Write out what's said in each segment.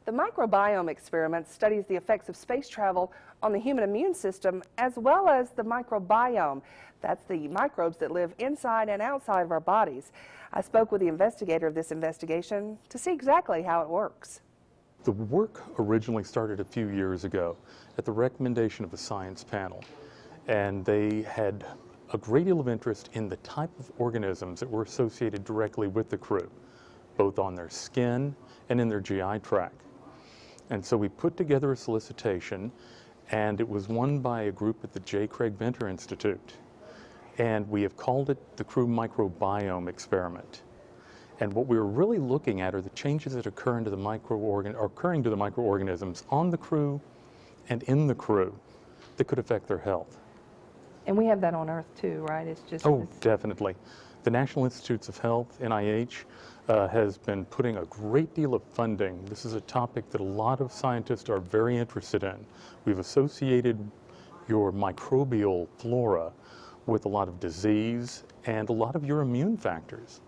The microbiome experiment studies the effects of space travel on the human immune system as well as the microbiome. That's the microbes that live inside and outside of our bodies. I spoke with the investigator of this investigation to see exactly how it works. The work originally started a few years ago at the recommendation of a science panel, and they had a great deal of interest in the type of organisms that were associated directly with the crew, both on their skin and in their GI tract. And so we put together a solicitation, and it was won by a group at the J. Craig Venter Institute. And we have called it the Crew Microbiome Experiment. And what we were really looking at are the changes that occur to the microorganisms on the crew and in the crew that could affect their health. And we have that on Earth too, right? It's just Definitely. The National Institutes of Health, NIH, has been putting a great deal of funding. This is a topic that a lot of scientists are very interested in. We've associated your microbial flora with a lot of disease and a lot of your immune factors.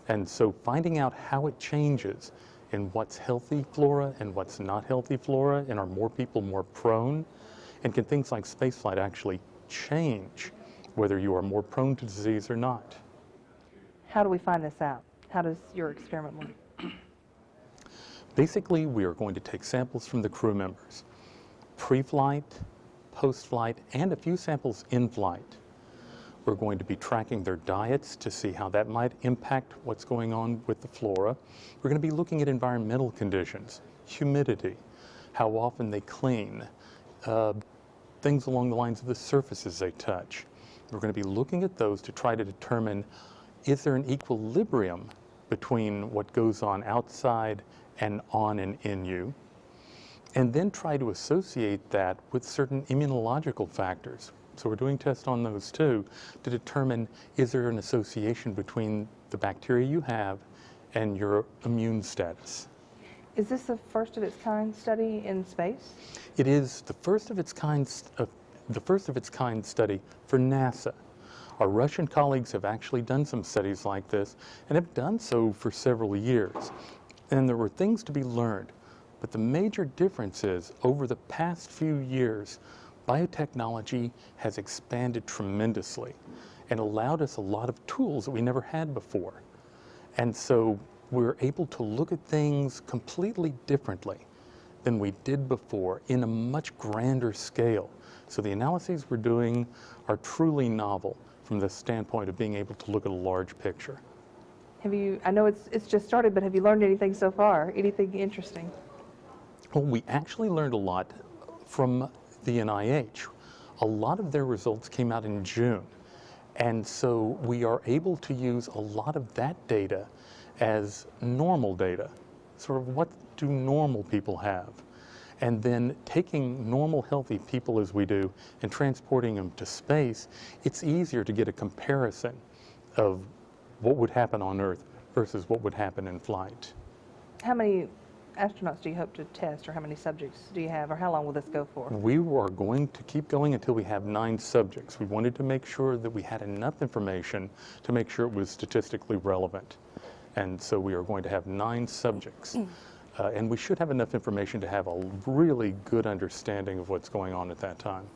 And so finding out how it changes in what's healthy flora and what's not healthy flora, and are more people more prone, and can things like spaceflight actually change whether you are more prone to disease or not. How do we find this out? How does your experiment work? Basically, we are going to take samples from the crew members, pre-flight, post-flight, and a few samples in flight. We're going to be tracking their diets to see how that might impact what's going on with the flora. We're going to be looking at environmental conditions, humidity, how often they clean, things along the lines of the surfaces they touch. We're going to be looking at those to try to determine, is there an equilibrium between what goes on outside and on and in you, and then try to associate that with certain immunological factors. So we're doing tests on those too to determine, is there an association between the bacteria you have and your immune status. Is this the first of its kind study in space? It is the first of its kind study for NASA. Our Russian colleagues have actually done some studies like this and have done so for several years. And there were things to be learned. But the major difference is, over the past few years, biotechnology has expanded tremendously and allowed us a lot of tools that we never had before. And so we're able to look at things completely differently than we did before in a much grander scale. So the analyses we're doing are truly novel from the standpoint of being able to look at a large picture. Have you, I know it's just started, but have you learned anything so far? Anything interesting? Well, we actually learned a lot from the NIH. A lot of their results came out in June. And so we are able to use a lot of that data as normal data. Sort of, what do normal people have? And then taking normal healthy people as we do and transporting them to space, it's easier to get a comparison of what would happen on Earth versus what would happen in flight. How many astronauts do you hope to test, or how many subjects do you have, or how long will this go for? We are going to keep going until we have 9 subjects. We wanted to make sure that we had enough information to make sure it was statistically relevant. And so we are going to have 9 subjects. And we should have enough information to have a really good understanding of what's going on at that time.